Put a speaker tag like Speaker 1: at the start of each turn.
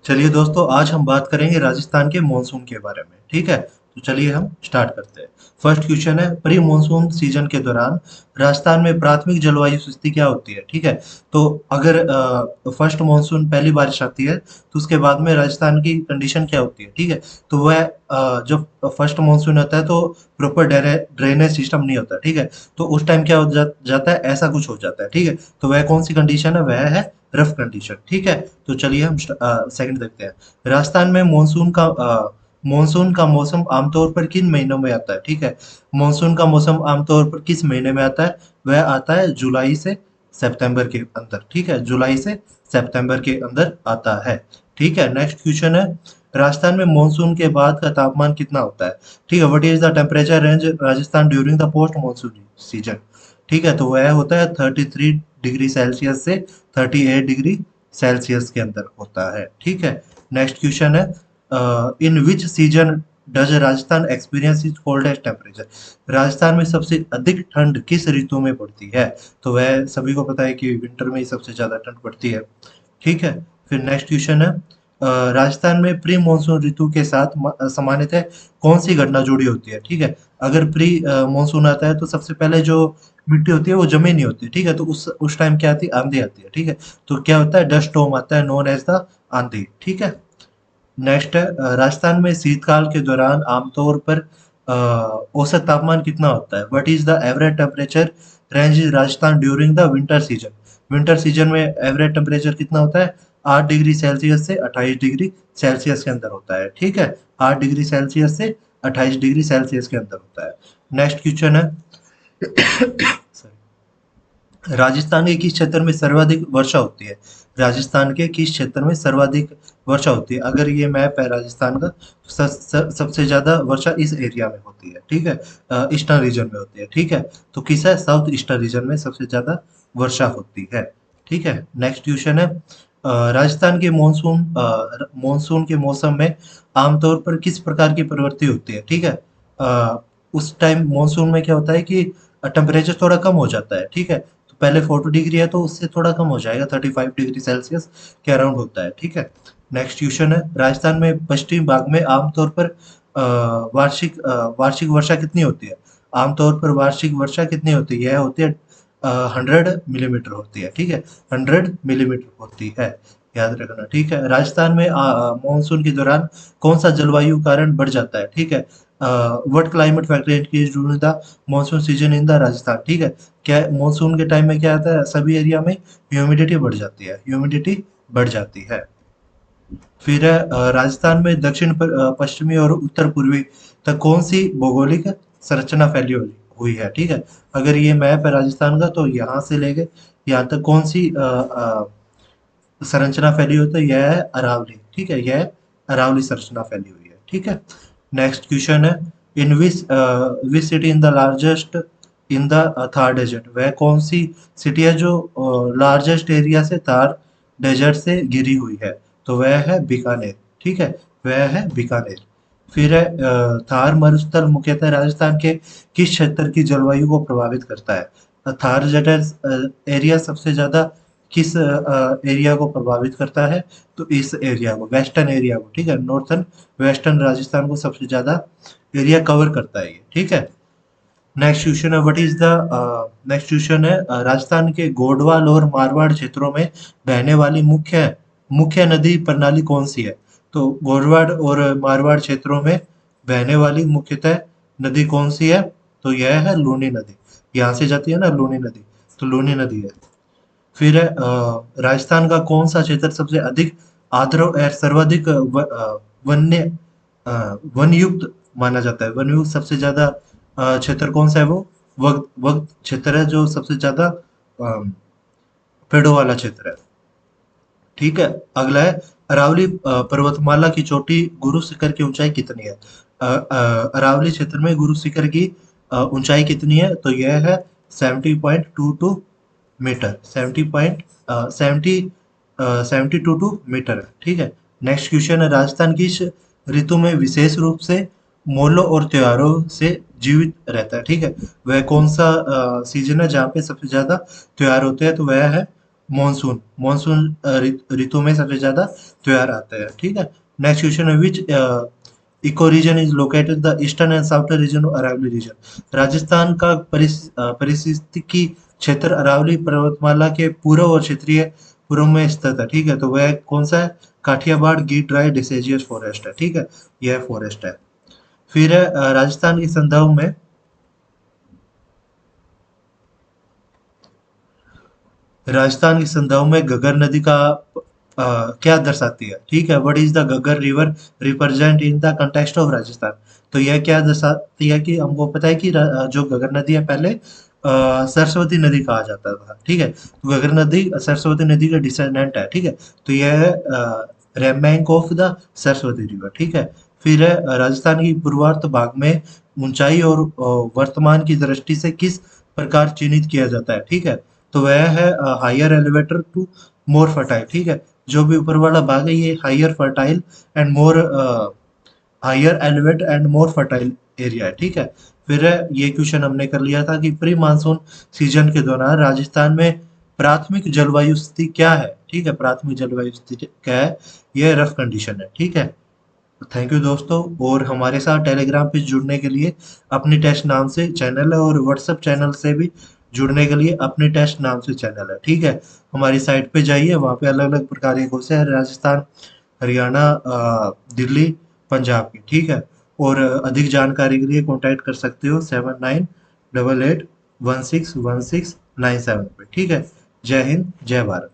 Speaker 1: चलिए दोस्तों, आज हम बात करेंगे राजस्थान के मॉनसून के बारे में। ठीक है, तो चलिए हम स्टार्ट करते हैं। फर्स्ट क्वेश्चन है, प्री मॉनसून सीजन के दौरान राजस्थान में प्राथमिक जलवायु स्थिति क्या होती है। ठीक है, तो अगर फर्स्ट मॉनसून पहली बारिश आती है तो उसके बाद में राजस्थान की कंडीशन क्या होती है। ठीक है, तो वह जब फर्स्ट मॉनसून आता है तो प्रॉपर ड्रेनेज सिस्टम नहीं होता। ठीक है, तो उस टाइम क्या हो जाता है, ऐसा कुछ हो जाता है। ठीक है, तो वह कौन सी कंडीशन है, वह है रफ कंडीशन। ठीक है, तो चलिए हम सेकंड देखते हैं। राजस्थान में मानसून का मौसम आमतौर पर किन महीनों में आता है। ठीक है, मानसून का मौसम आमतौर पर किस महीने में आता है, वह आता है जुलाई से सितंबर के अंदर। ठीक है, जुलाई से सितंबर के अंदर आता है। ठीक है, नेक्स्ट क्वेश्चन है, राजस्थान में मानसून के बाद का तापमान कितना होता है। ठीक है, what is the temperature range Rajasthan during the post monsoon season. ठीक है, तो वह होता है 33 डिग्री सेल्सियस से 38 डिग्री सेल्सियस के अंदर होता है। ठीक है, नेक्स्ट क्वेश्चन है, in which season does Rajasthan experience is coldest temperature. Rajasthan में सबसे अधिक ठंड किस ऋतु में पड़ती है। तो वह सभी को पता है कि विंटर में ही सबसे ज्यादा ठंड पड़ती है। ठीक है, फिर नेक्स्ट क्वेश्चन है, राजस्थान में प्री मानसून ऋतु के साथ सामान्यतः कौन सी घटना जुड़ी होती है। ठीक है, अगर प्री मानसून आता है तो सबसे पहले जो मिट्टी होती है वो जमी नहीं होती। ठीक है, तो उस टाइम क्या आती है, आंधी आती है। ठीक है, तो क्या होता है, डस्ट स्टॉर्म आता है, नोन एज द आंधी। ठीक है, नेक्स्ट है, राजस्थान में शीतकाल के दौरान आमतौर पर औसत तापमान कितना होता है। What is the average temperature range in Rajasthan during the winter season. Winter season में एवरेज टेम्परेचर कितना होता है, 8 डिग्री सेल्सियस से 28 डिग्री सेल्सियस के अंदर होता है। ठीक है, 8 डिग्री सेल्सियस से 28 डिग्री सेल्सियस के अंदर होता है। नेक्स्ट क्वेश्चन है, राजस्थान के किस क्षेत्र में सर्वाधिक वर्षा होती है। राजस्थान के किस क्षेत्र में सर्वाधिक वर्षा होती है। अगर ये मैप है राजस्थान का, तो सबसे ज्यादा वर्षा इस एरिया में होती है। ठीक है, ईस्टर्न रीजन में होती है। ठीक है, तो किस है, साउथ ईस्टर्न रीजन में सबसे ज्यादा वर्षा होती है। ठीक है, नेक्स्ट क्वेश्चन है, राजस्थान के मानसून के मौसम में आमतौर पर किस प्रकार की प्रवृत्ति होती है। ठीक है, उस टाइम मानसून में क्या होता है कि टेम्परेचर थोड़ा कम हो जाता है। ठीक है, तो पहले 40 डिग्री है तो उससे थोड़ा कम हो जाएगा, 35 डिग्री सेल्सियस के अराउंड होता है। ठीक है, नेक्स्ट क्वेश्चन है, राजस्थान में पश्चिमी भाग में आमतौर पर वार्षिक वर्षा कितनी होती है। आमतौर पर वार्षिक वर्षा कितनी होती है, यह होती है 100 मिलीमीटर होती है। ठीक है, 100 मिलीमीटर होती है, याद रखना। ठीक है, राजस्थान में मानसून के दौरान कौन सा जलवायु कारण बढ़ जाता है। ठीक है, what climate factor increase during the monsoon season in the Rajasthan. ठीक है, क्या मानसून के टाइम में क्या आता है, सभी एरिया में ह्यूमिडिटी बढ़ जाती है, ह्यूमिडिटी बढ़ जाती है। फिर है, राजस्थान में पश्चिमी और उत्तर पूर्वी तक कौन सी भौगोलिक संरचना फैली हुई है। ठीक है, अगर ये मैप है राजस्थान का तो यहाँ से लेके यहाँ तक कौन सी संरचना फैली हुई, तो यह है अरावली। ठीक है, यह अरावली संरचना फैली हुई है। ठीक है, नेक्स्ट क्वेश्चन है, in which city in the largest in the Thar desert. वह कौन सी सिटी है जो लार्जेस्ट एरिया से थार डेजर्ट से घिरी हुई है। तो वह है बीकानेर। ठीक है, वह है बीकानेर। फिर है, थार मरुस्थल मुख्यतः राजस्थान के किस क्षेत्र की जलवायु को प्रभावित करता है। थार डेजर्ट एरिया सबसे ज्यादा किस एरिया को प्रभावित करता है, तो इस एरिया को, वेस्टर्न एरिया को। ठीक है, नॉर्थन वेस्टर्न राजस्थान को सबसे ज्यादा एरिया कवर करता है ये। ठीक है, नेक्स्ट क्वेश्चन है, what is the next question है, राजस्थान के गोडवाल और मारवाड़ क्षेत्रों में बहने वाली मुख्य मुख्य नदी प्रणाली कौन सी है। तो गोडवाड़ और मारवाड़ क्षेत्रों में बहने वाली मुख्यतः नदी कौन सी है, तो यह है लूनी नदी। यहाँ से जाती है ना लूनी नदी, तो लूनी नदी है। फिर है, राजस्थान का कौन सा क्षेत्र सबसे अधिक आर्द्र और सर्वाधिक वन्य वन युक्त माना जाता है। वन युक्त सबसे ज्यादा क्षेत्र कौन सा है, वो वक्त वक्त क्षेत्र है, जो सबसे ज्यादा पेड़ों वाला क्षेत्र है। ठीक है, अगला है, अरावली पर्वतमाला की चोटी गुरु शिखर की ऊंचाई कितनी है। अरावली क्षेत्र में गुरु शिखर की ऊंचाई कितनी है, तो यह है 70.22 मीटर, 70.72 मीटर है। ठीक है, नेक्स्ट क्वेश्चन है, राजस्थान किस ऋतु में विशेष रूप से मेलों और त्योहारों से जीवित रहता है। ठीक है, वह कौन सा सीजन है जहाँ पे सबसे ज्यादा त्योहार होते हैं, तो वह है मानसून। मानसून ऋतु में सबसे ज्यादा त्योहार आते हैं, ठीक है। नेक्स्ट क्वेश्चन है which eco region is located the eastern and southern region of Aravalli region. Rajasthan का पारिस्थितिकी क्षेत्र अरावली पर्वतमाला के पूर्व और क्षेत्रीय पूर्व में स्थित है, ठीक है। तो वह कौन सा है? काठियावाड़ गिर ड्राई डिसेजियस फॉरेस्ट है, ठीक है। यह फॉरेस्ट है। फिर है राजस्थान के संदर्भ में राजस्थान के संदर्भ में घग्गर नदी का क्या दर्शाती है, ठीक है। What is the Ghaggar river represent in the context of Rajasthan. तो यह क्या दर्शाती है कि हमको पता है कि जो घग्गर नदी है पहले सरस्वती नदी कहा जाता था, ठीक है। तो घग्गर नदी सरस्वती नदी का डिसेंडेंट है, ठीक है। तो यह है रेमबैंक ऑफ द सरस्वती रिवर, ठीक है। फिर है राजस्थान की पूर्वार्ध भाग में ऊंचाई और वर्तमान की दृष्टि से किस प्रकार चिन्हित किया जाता है, ठीक है। तो वह है higher elevated to more fertile, ठीक है। जो भी ऊपर वाला भाग है ये higher fertile and more higher elevate and more fertile area है, ठीक है। फिर ये क्वेश्चन हमने कर लिया था कि प्री मानसून सीजन के दौरान राजस्थान में प्राथमिक जलवायु स्थिति क्या है, ठीक है। प्राथमिक जलवायु स्थिति क्या है? ये रफ कंडीशन है, ठीक है। थैंक यू दोस्तों। और हमारे साथ टेलीग्राम पे जुड़ने के लिए अपनी टेस्ट नाम से चैनल है, और व्हाट्सएप चैनल से भी जुड़ने के लिए अपनी टेस्ट नाम से चैनल है, ठीक है। हमारी साइट पे जाइए, वहाँ पे अलग अलग प्रकार के कोर्स है, राजस्थान, हरियाणा, दिल्ली, पंजाब की, ठीक है। और अधिक जानकारी के लिए कॉन्टैक्ट कर सकते हो 7988161697 पे, ठीक है। जय हिंद, जय भारत।